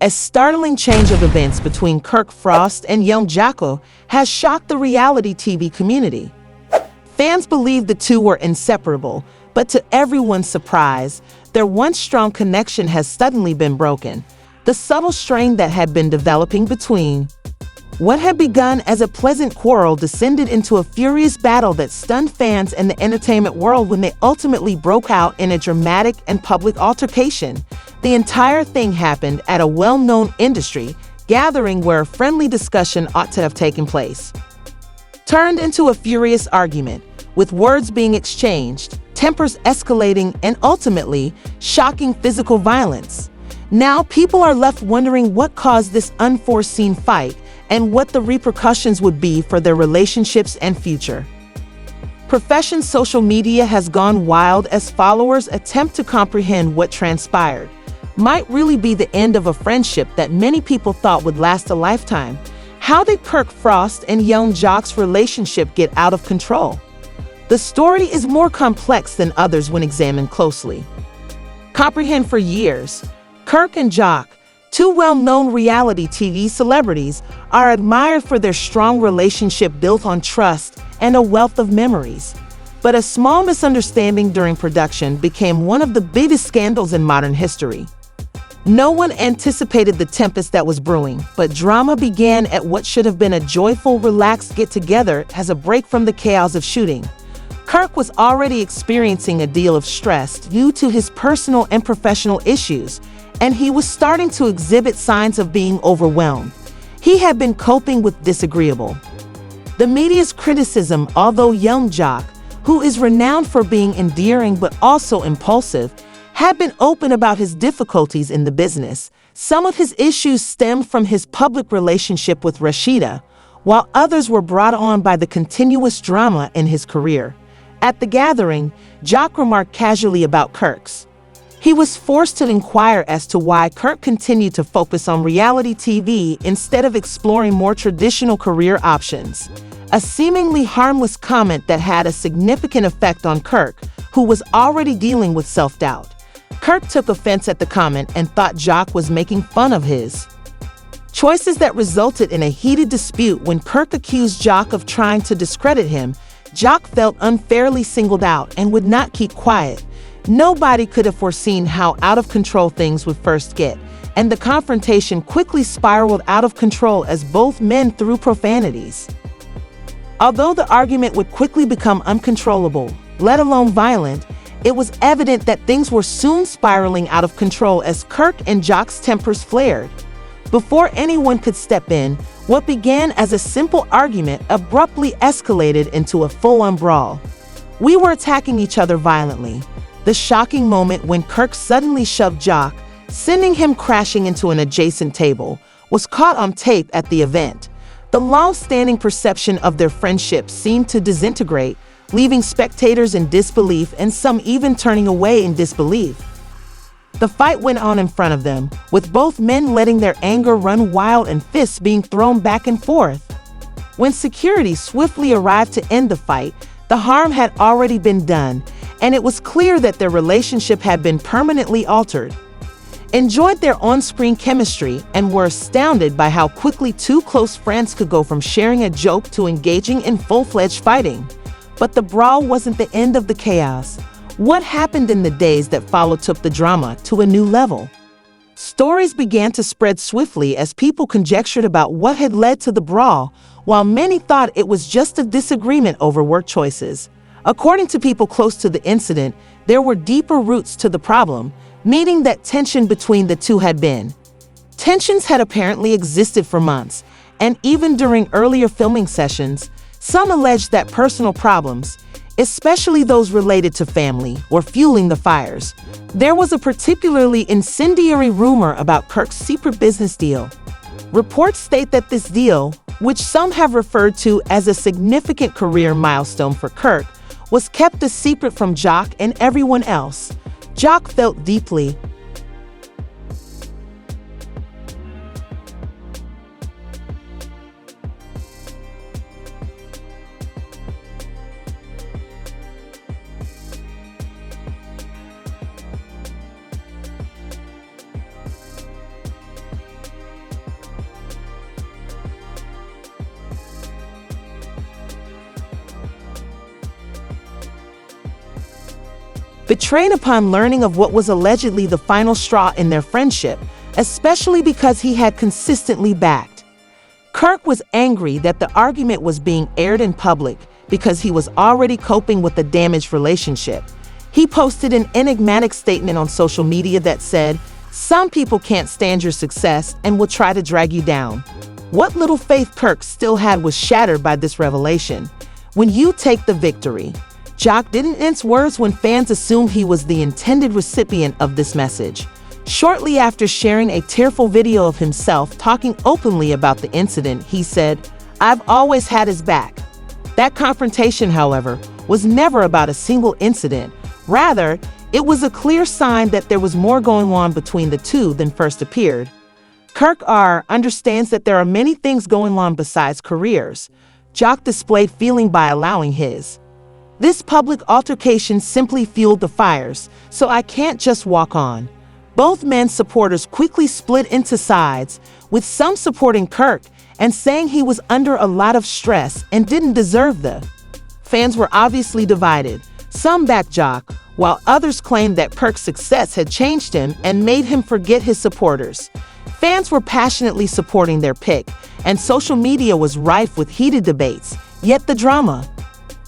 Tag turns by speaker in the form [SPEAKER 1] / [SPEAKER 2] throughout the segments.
[SPEAKER 1] A startling change of events between Kirk Frost and young Jocko has shocked the reality TV community. Fans believed the two were inseparable, but to everyone's surprise, their once strong connection has suddenly been broken. The subtle strain that had been developing between what had begun as a pleasant quarrel descended into a furious battle that stunned fans and the entertainment world when they ultimately broke out in a dramatic and public altercation. The entire thing happened at a well-known industry gathering where a friendly discussion ought to have taken place turned into a furious argument, with words being exchanged, tempers escalating, and ultimately shocking physical violence. Now people are left wondering what caused this unforeseen fight and what the repercussions would be for their relationships and future. Profession social media has gone wild as followers attempt to comprehend what transpired. Might really be the end of a friendship that many people thought would last a lifetime. How did Kirk Frost and young Jock's relationship get out of control? The story is more complex than others when examined closely. Comprehend for years, Kirk and Jock, two well-known reality TV celebrities, are admired for their strong relationship built on trust and a wealth of memories. But a small misunderstanding during production became one of the biggest scandals in modern history. No one anticipated the tempest that was brewing, but drama began at what should have been a joyful, relaxed get-together as a break from the chaos of shooting. Kirk was already experiencing a deal of stress due to his personal and professional issues, and he was starting to exhibit signs of being overwhelmed. He had been coping with disagreeable. The media's criticism, although young Jock, who is renowned for being endearing but also impulsive, had been open about his difficulties in the business. Some of his issues stemmed from his public relationship with Rashida, while others were brought on by the continuous drama in his career. At the gathering, Jock remarked casually about Kirk's. He was forced to inquire as to why Kirk continued to focus on reality TV instead of exploring more traditional career options. A seemingly harmless comment that had a significant effect on Kirk, who was already dealing with self-doubt. Kirk took offense at the comment and thought Jock was making fun of his choices that resulted in a heated dispute. When Kirk accused Jock of trying to discredit him, Jock felt unfairly singled out and would not keep quiet. Nobody could have foreseen how out of control things would first get, and the confrontation quickly spiraled out of control as both men threw profanities. Although the argument would quickly become uncontrollable, let alone violent, it was evident that things were soon spiraling out of control as Kirk and Jock's tempers flared. Before anyone could step in, what began as a simple argument abruptly escalated into a full-on brawl. We were attacking each other violently. The shocking moment when Kirk suddenly shoved Jock, sending him crashing into an adjacent table, was caught on tape at the event. The long-standing perception of their friendship seemed to disintegrate, leaving spectators in disbelief and some even turning away in disbelief. The fight went on in front of them, with both men letting their anger run wild and fists being thrown back and forth. When security swiftly arrived to end the fight, the harm had already been done, and it was clear that their relationship had been permanently altered. Enjoyed their on-screen chemistry and were astounded by how quickly two close friends could go from sharing a joke to engaging in full-fledged fighting. But the brawl wasn't the end of the chaos. What happened in the days that followed took the drama to a new level. Stories began to spread swiftly as people conjectured about what had led to the brawl, while many thought it was just a disagreement over work choices. According to people close to the incident, there were deeper roots to the problem, meaning that tension between the two had been. Tensions had apparently existed for months, and even during earlier filming sessions, some alleged that personal problems, especially those related to family, were fueling the fires. There was a particularly incendiary rumor about Kirk's secret business deal. Reports state that this deal, which some have referred to as a significant career milestone for Kirk, was kept a secret from Jock and everyone else. Jock felt deeply. betrayed upon learning of what was allegedly the final straw in their friendship, especially because he had consistently backed. Kirk was angry that the argument was being aired in public because he was already coping with a damaged relationship. He posted an enigmatic statement on social media that said, "Some people can't stand your success and will try to drag you down." What little faith Kirk still had was shattered by this revelation. When you take the victory, Jock didn't mince words when fans assumed he was the intended recipient of this message. Shortly after sharing a tearful video of himself talking openly about the incident, he said, "I've always had his back." That confrontation, however, was never about a single incident. Rather, it was a clear sign that there was more going on between the two than first appeared. Kirk understands that there are many things going on besides careers. Jock displayed feeling by allowing his. This public altercation simply fueled the fires, so I can't just walk on. Both men's supporters quickly split into sides, with some supporting Kirk and saying he was under a lot of stress and didn't deserve the. Fans were obviously divided. Some backed Jock, while others claimed that Kirk's success had changed him and made him forget his supporters. Fans were passionately supporting their pick, and social media was rife with heated debates. Yet the drama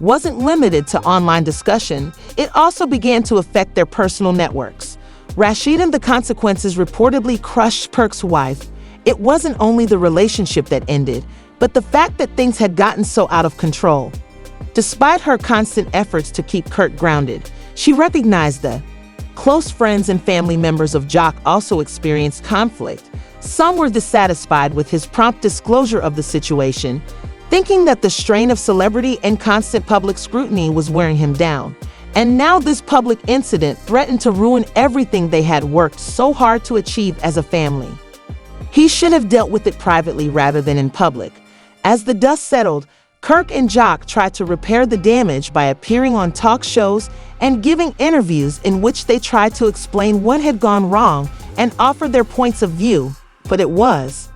[SPEAKER 1] wasn't limited to online discussion. It also began to affect their personal networks. Rashid and the Consequences reportedly crushed Kirk's wife. It wasn't only the relationship that ended, but the fact that things had gotten so out of control. Despite her constant efforts to keep Kirk grounded, she recognized that close friends and family members of Jock also experienced conflict. Some were dissatisfied with his prompt disclosure of the situation, thinking that the strain of celebrity and constant public scrutiny was wearing him down. And now this public incident threatened to ruin everything they had worked so hard to achieve as a family. He should have dealt with it privately rather than in public. As the dust settled, Kirk and Jock tried to repair the damage by appearing on talk shows and giving interviews in which they tried to explain what had gone wrong and offer their points of view, but it was.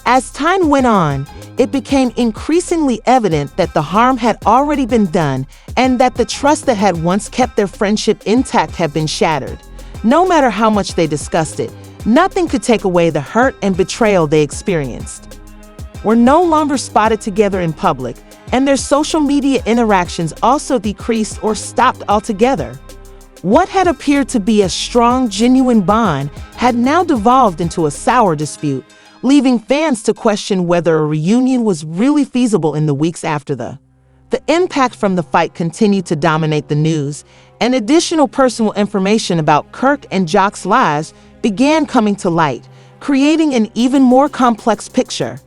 [SPEAKER 1] As time went on, it became increasingly evident that the harm had already been done and that the trust that had once kept their friendship intact had been shattered. No matter how much they discussed it, nothing could take away the hurt and betrayal they experienced. Were no longer spotted together in public, and their social media interactions also decreased or stopped altogether. What had appeared to be a strong, genuine bond had now devolved into a sour dispute, leaving fans to question whether a reunion was really feasible in the weeks after the impact from the fight continued to dominate the news, and additional personal information about Kirk and Jock's lives began coming to light, creating an even more complex picture.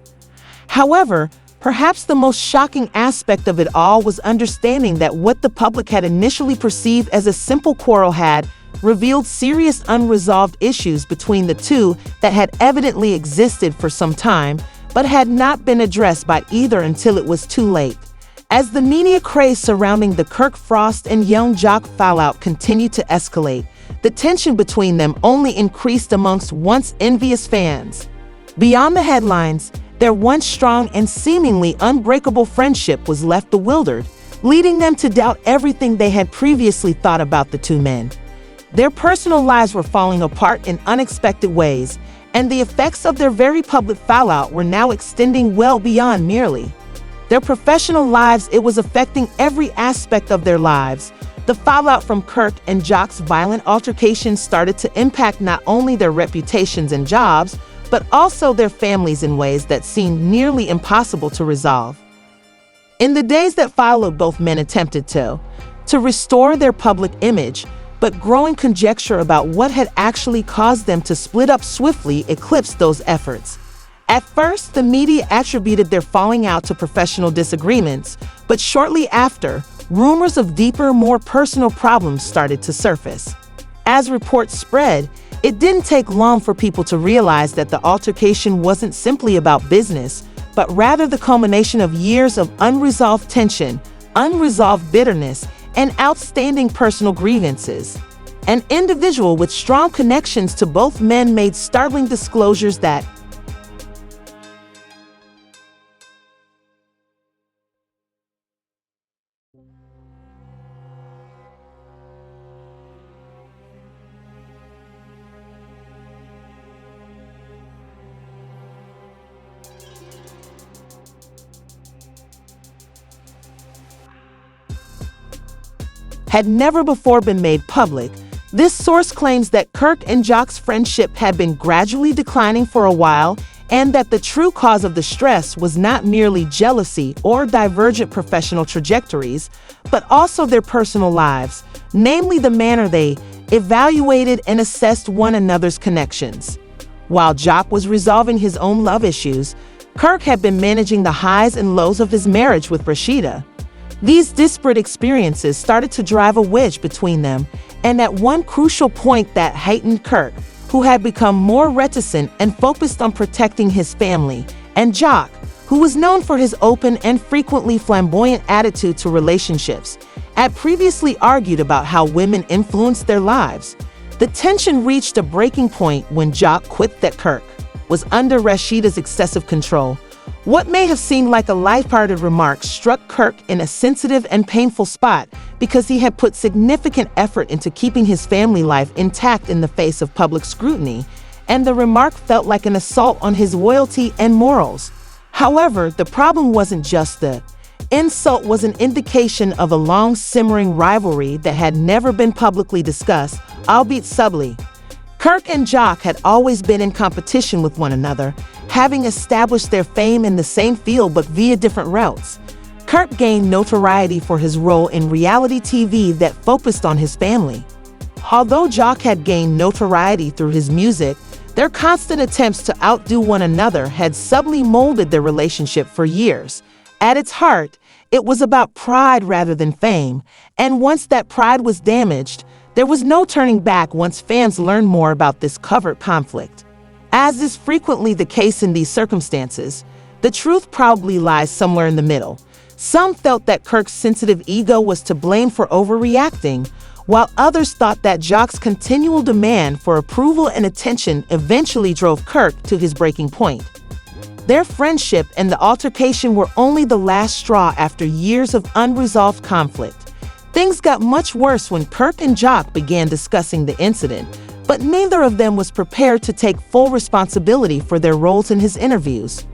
[SPEAKER 1] However, perhaps the most shocking aspect of it all was understanding that what the public had initially perceived as a simple quarrel had revealed serious unresolved issues between the two that had evidently existed for some time, but had not been addressed by either until it was too late. As the media craze surrounding the Kirk Frost and young Jock fallout continued to escalate, the tension between them only increased amongst once envious fans. Beyond the headlines, their once strong and seemingly unbreakable friendship was left bewildered, leading them to doubt everything they had previously thought about the two men. Their personal lives were falling apart in unexpected ways, and the effects of their very public fallout were now extending well beyond merely their professional lives. It was affecting every aspect of their lives. The fallout from Kirk and Jock's violent altercations started to impact not only their reputations and jobs, but also their families in ways that seemed nearly impossible to resolve. In the days that followed, both men attempted to restore their public image, but growing conjecture about what had actually caused them to split up swiftly eclipsed those efforts. At first, the media attributed their falling out to professional disagreements, but shortly after, rumors of deeper, more personal problems started to surface. As reports spread, it didn't take long for people to realize that the altercation wasn't simply about business, but rather the culmination of years of unresolved tension, unresolved bitterness, and outstanding personal grievances. An individual with strong connections to both men made startling disclosures that had never before been made public. This source claims that Kirk and Jock's friendship had been gradually declining for a while, and that the true cause of the stress was not merely jealousy or divergent professional trajectories, but also their personal lives, namely the manner they evaluated and assessed one another's connections. While Jock was resolving his own love issues, Kirk had been managing the highs and lows of his marriage with Rashida. These disparate experiences started to drive a wedge between them, and at one crucial point that heightened Kirk, who had become more reticent and focused on protecting his family, and Jock, who was known for his open and frequently flamboyant attitude to relationships, had previously argued about how women influenced their lives. The tension reached a breaking point when Jock quipped that Kirk was under Rashida's excessive control. What may have seemed like a lighthearted remark struck Kirk in a sensitive and painful spot because he had put significant effort into keeping his family life intact in the face of public scrutiny, and the remark felt like an assault on his loyalty and morals. However, the problem wasn't just the insult was an indication of a long-simmering rivalry that had never been publicly discussed, albeit subtly. Kirk and Jock had always been in competition with one another, having established their fame in the same field but via different routes. Kirk gained notoriety for his role in reality TV that focused on his family. Although Jock had gained notoriety through his music, their constant attempts to outdo one another had subtly molded their relationship for years. At its heart, it was about pride rather than fame, and once that pride was damaged, there was no turning back once fans learned more about this covert conflict. As is frequently the case in these circumstances, the truth probably lies somewhere in the middle. Some felt that Kirk's sensitive ego was to blame for overreacting, while others thought that Jock's continual demand for approval and attention eventually drove Kirk to his breaking point. Their friendship and the altercation were only the last straw after years of unresolved conflict. Things got much worse when Kirk and Jock began discussing the incident, but neither of them was prepared to take full responsibility for their roles in his interviews.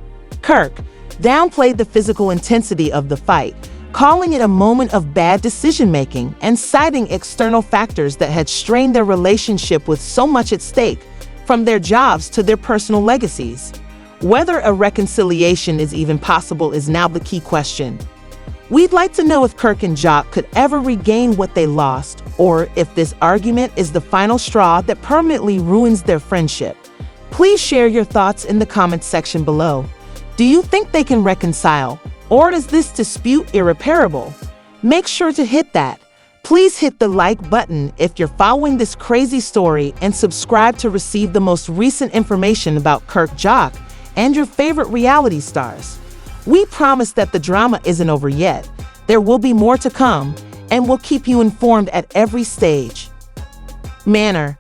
[SPEAKER 1] Kirk downplayed the physical intensity of the fight, calling it a moment of bad decision-making and citing external factors that had strained their relationship with so much at stake, from their jobs to their personal legacies. Whether a reconciliation is even possible is now the key question. We'd like to know if Kirk and Jock could ever regain what they lost, or if this argument is the final straw that permanently ruins their friendship. Please share your thoughts in the comments section below. Do you think they can reconcile, or is this dispute irreparable? Make sure to hit that. Please hit the like button if you're following this crazy story, and subscribe to receive the most recent information about Kirk, Jock, and your favorite reality stars. We promise that the drama isn't over yet. There will be more to come, and we'll keep you informed at every stage. Manner.